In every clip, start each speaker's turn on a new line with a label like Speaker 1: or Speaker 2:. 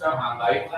Speaker 1: sao hàng đấy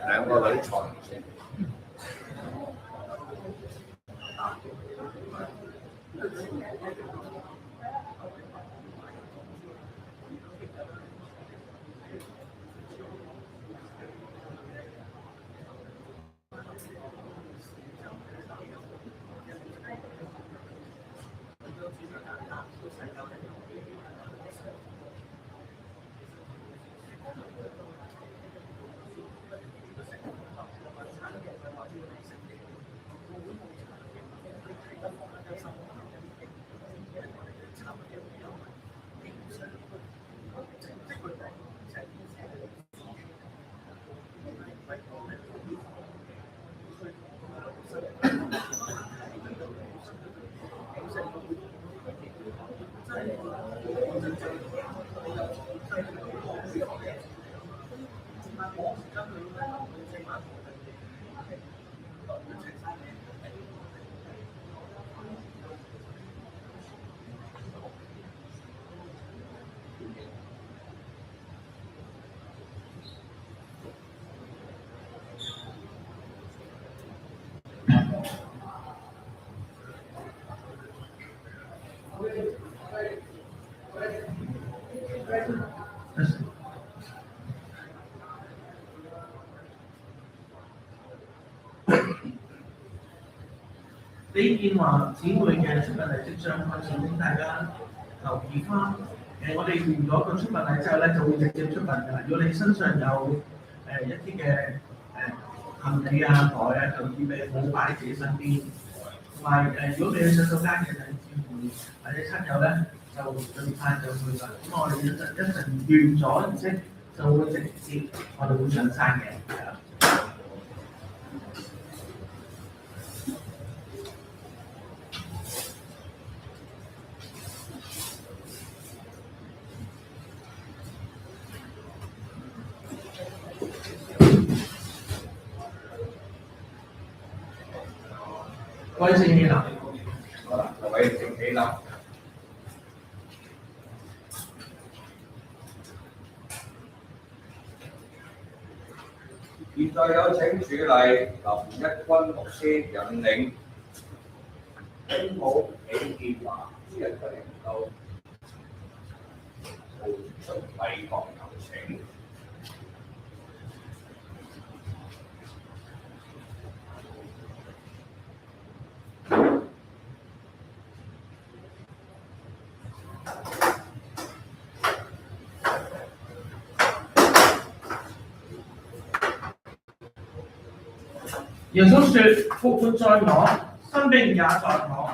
Speaker 1: 兩個女坐。
Speaker 2: 李建華姊妹嘅出殯禮即將開始，請大家留意翻。我哋完咗個出殯禮之後咧，就會直接出殯㗎啦。如果你身上有一啲嘅行李啊、袋啊，就預備好擺喺自己身邊。同埋如果你去洗手間嘅弟兄姊妹或者親友咧，就盡快就去啦。咁我哋一陣完咗儀式，就會直接我哋會上山嘅，係啦。各位請起立。
Speaker 1: 好啦，各位請起立。現在有請主禮林一君牧師引領丁母李建華之人嘅靈道，做出禮堂有請。
Speaker 2: 耶穌說：復活在我，生命也在我。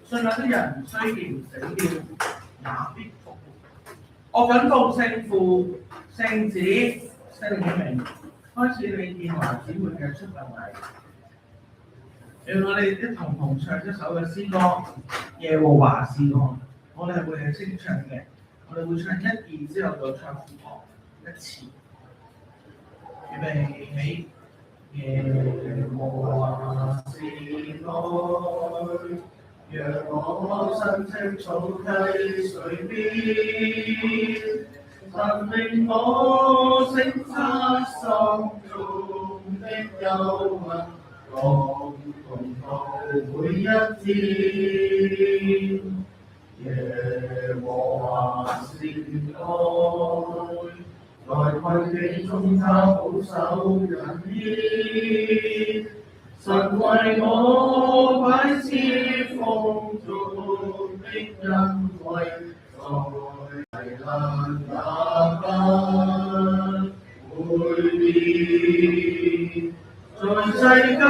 Speaker 2: 信我的人雖然死了，也必復活。我謹奉聖父、聖子、聖靈嘅名，開始李建華姊妹嘅出殯禮。讓我哋一同唱一首嘅詩歌《耶和華是我》，我哋係會係清唱嘅，我哋會唱1、2之後再唱副歌1次。預備起。耶和華是愛，讓我身青草溪水邊，神令我釋出心中的憂鬱，共同度每一天。耶和華是愛。在困境中，他保守人意，神為我擺設豐足的恩惠，在危難也不會變。在世間，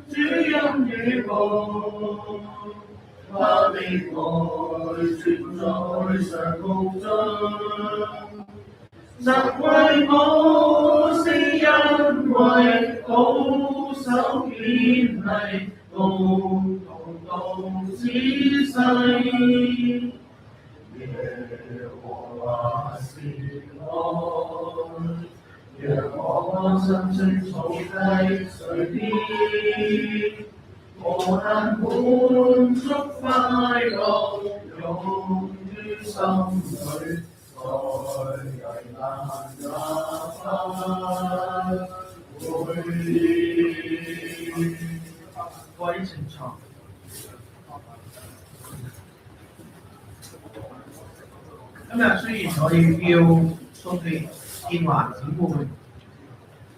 Speaker 2: 主恩與共，他的愛存在上空中。神為我是因為保守堅毅，共同到此世。耶和華是愛，讓我身青草溪水邊，無限滿足快樂湧於心裏。在危難也不會變。各位請坐。今日雖然我哋要送別建華姊妹，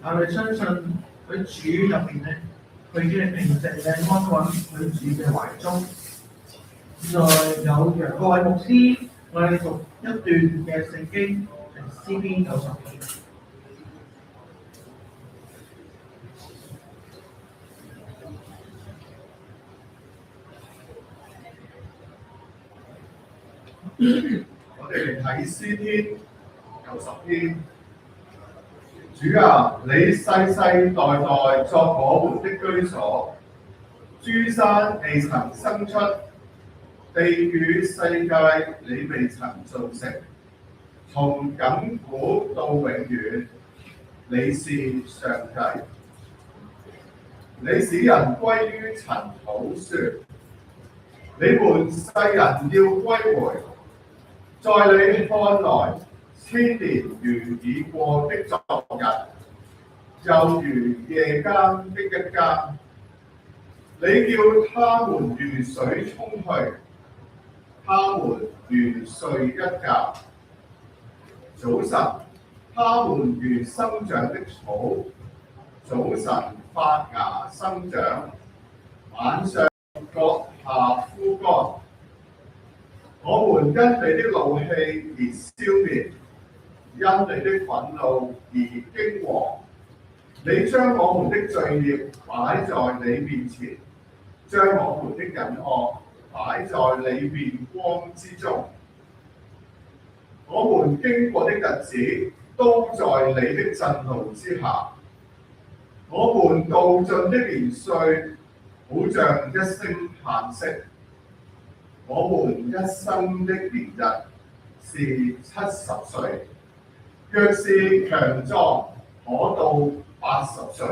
Speaker 2: 但係相信佢主入邊咧，佢嘅平靜嘅安穩，佢主嘅懷中。現在有楊國偉牧師。我哋讀一段嘅聖經，係詩篇90篇。
Speaker 3: 我哋嚟睇詩篇90篇。主啊，你世世代代作我們的居所，諸山未曾生出。地與世界你未曾造成，從亙古到永遠，你是上帝。你使人歸於塵土說，你們世人要歸回。在你看來，千年如已過的昨日，又如夜間的一更。你叫他們如水沖去，他們如睡一覺。早晨，他們如生長的草，早晨發芽生長。晚上割下枯乾。我們因你的怒氣而消滅，因你的憤怒而驚惶。你將我們的罪孽擺在你面前，將我們的隱惡擺在你面光之中。我們經過的日子都在你的震怒之下，我們度盡的年歲好像一聲嘆息。我們一生的年日是70歲，若是強壯，可到80歲，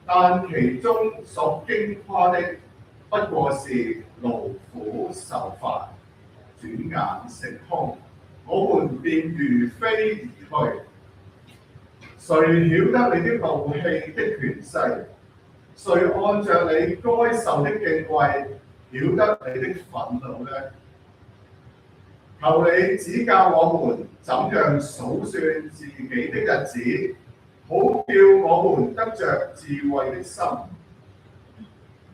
Speaker 3: 但其中所經誇的不過是勞苦受煩，轉眼成空，我們便如飛而去。誰曉得你的怒氣的權勢？誰按着你該受的敬畏曉得你的憤怒呢？求你指教我們怎樣數算自己的日子，好叫我們得着智慧的心。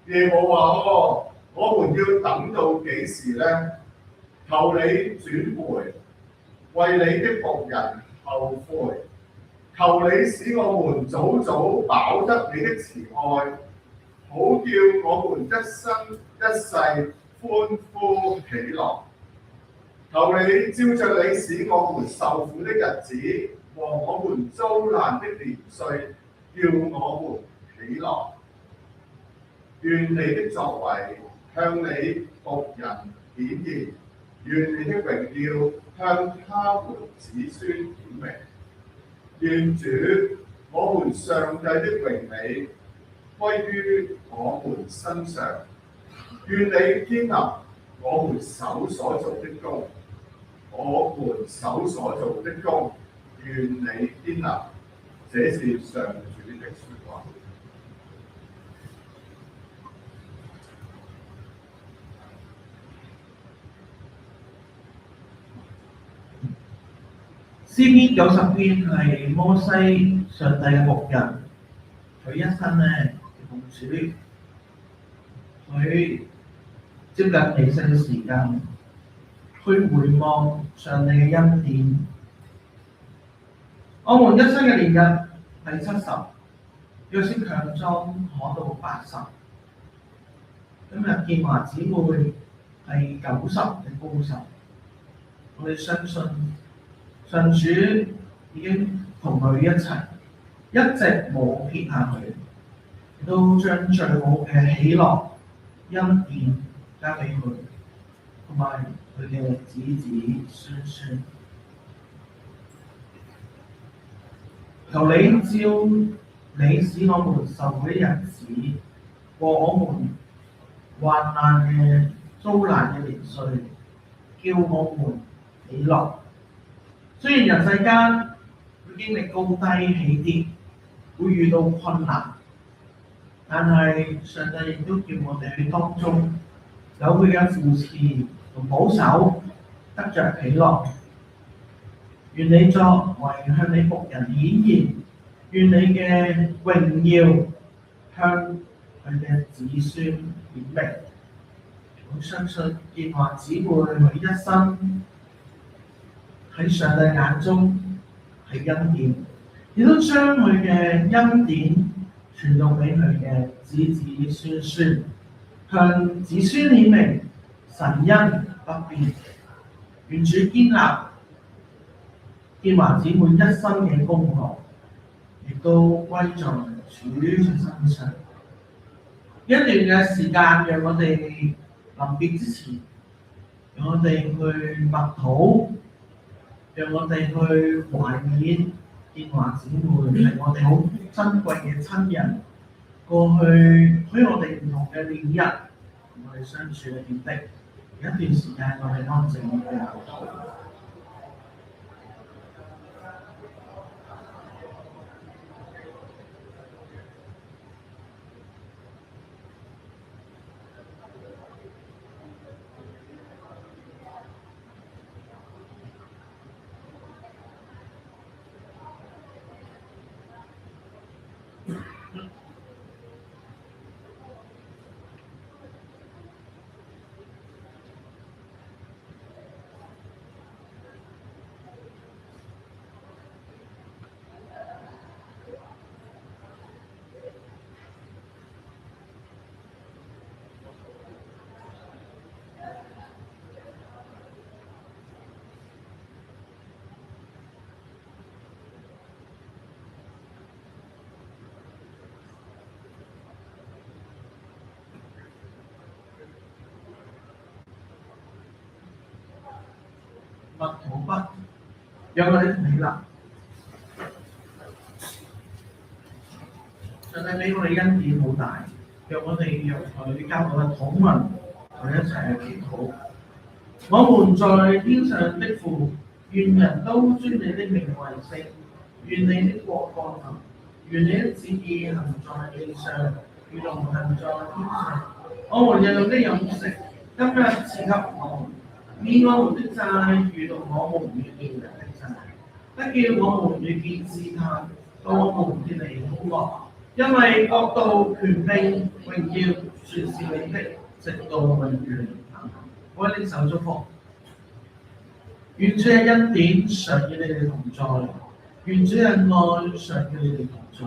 Speaker 3: 耶和華我們要等到幾時呢？求你轉回，為你的僕人後悔。求你使我們早早飽得你的慈愛，好叫我們一生一世歡呼喜樂。求你照着你使我們受苦的日子和我們遭難的年歲，叫我們喜樂。願你的作為向你僕人顯現，願你的榮耀向他們子孫顯明。願主我們上帝的榮美歸於我們身上，願你堅立我們手所做的工，我們手所做的工，願你堅立。這是上主的説話。
Speaker 2: 詩篇90篇係摩西上帝嘅僕人，佢一生咧同主，佢接近離世嘅時間，去回望上帝嘅恩典。我們一生嘅年日係70，若是強壯可到80。今日建華姊妹係90嘅高壽，我哋相信上主已經同佢一齊，一直冇撇下佢，都將最好嘅喜樂、恩典交俾佢，同埋佢嘅子子孫孫。求你照你使我們受苦的日子和我們患難嘅遭難嘅年歲，叫我們喜樂。雖然人世間會經歷高低起跌，會遇到困難，但係上帝亦都叫我哋喺當中有佢嘅扶持同保守，得着喜樂。願你作為向你僕人顯現，願你嘅榮耀向佢嘅子孫顯明。我相信建華姊妹佢一生喺上帝眼中係恩典，亦都將佢嘅恩典傳到俾佢嘅子子孫孫，向子孫顯明神恩不變。願主堅立建華姊妹一生嘅功勞，亦都歸在主嘅身上。一段嘅時間，讓我哋臨別之前，讓我哋去默禱，讓我哋去懷念建華姊妹係我哋好珍貴嘅親人，過去喺我哋唔同嘅年日，同我哋相處嘅點滴。一段時間，我哋安靜去默禱。讓我哋同起立。上帝俾我哋恩典好大，讓我哋讓佢交我嘅禱文，我哋一齊去祈禱。我們在天上的父，願人都尊你的名為聖，願你的國降臨，願你的旨意行在地上，如同行在天上。我們日用的飲食，今日賜給我們，免我們的債，如同我們與義人的債，不叫我們遇見試探，到我們脫離兇惡。因為國度、權柄、榮耀，全是你的，直到永遠。我哋手祝福，願主嘅恩典常與你哋同在，願主嘅愛常與你哋同在，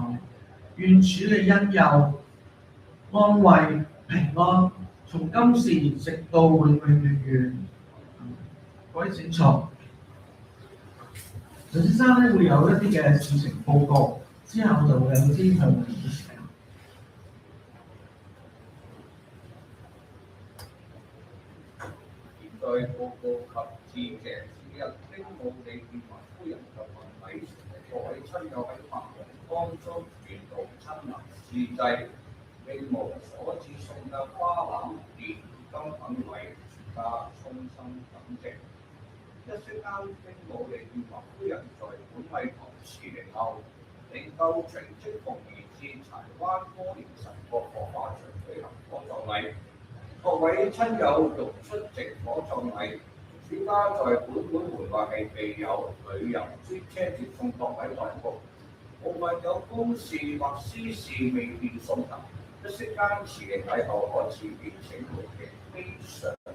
Speaker 2: 願主嘅恩佑、安慰、平安，從今時直到永永遠遠。各位請坐。陳先生咧會有一啲嘅事情報告，之後就會有啲向我哋嘅時間。
Speaker 1: 現在報告及致謝此日，丁武理建華夫人及文禮各位親友喺白龍江中沿途親臨致祭，並無所致送嘅花籃、電金品為全家衷心感激。一息間，丁武理建華夫人在本禮堂辭靈後，領夠隨即奉移至柴灣歌連臣角火化場舉行火葬禮。各位親友欲出席火葬禮，主家在本回或係備有旅遊專車接送各位代步。無論有公事或私事未便送達，一息間辭靈禮後可辭別請回嘅非常留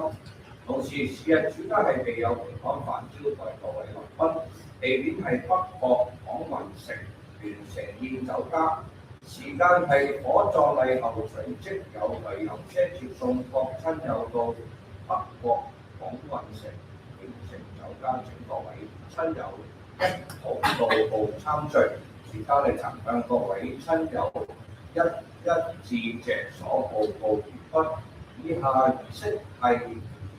Speaker 1: 心。同時，是日主家係備有平安飯招待各位來賓，地點係北角廣運城聯城宴酒家。時間係火葬禮後隨即有旅遊車接送各親友到北角廣運城聯城酒家，請各位親友一同到埗參聚。時間係曾向各位親友一一致謝所報告完畢。以下儀式係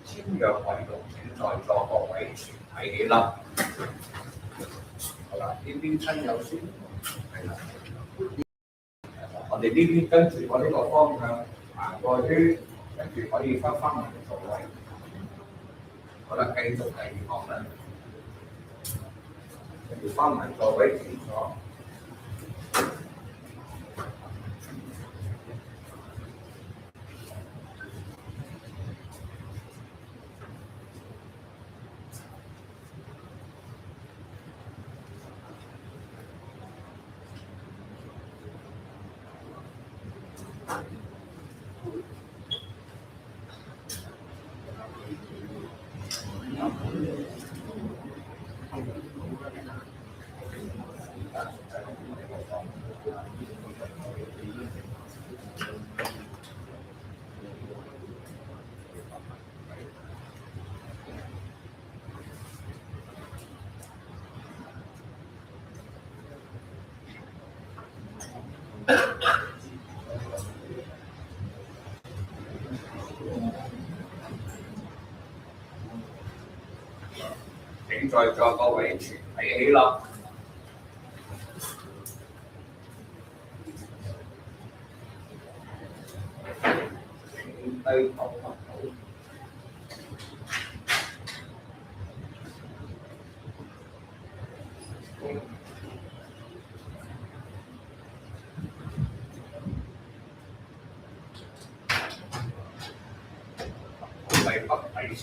Speaker 1: 簽約遺容，請在座各位全體起立。好啦，呢邊親友先，係啦。我哋呢邊跟住我呢個方向行個圈，跟住可以翻埋座位。好啦，繼續第二項啦，跟住翻埋座位請坐。請在座各位全體起立。請低頭合抱。禮不抵成。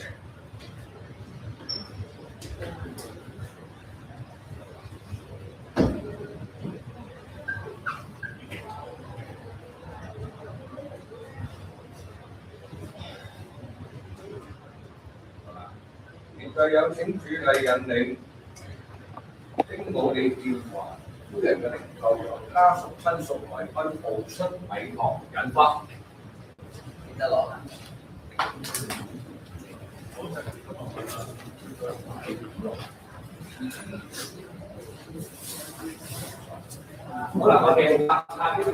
Speaker 1: 現在有請主禮引領丁武理建華夫人嘅靈柩由家屬親屬來賓步出禮堂引發。得落。好啦，我哋拍呢個。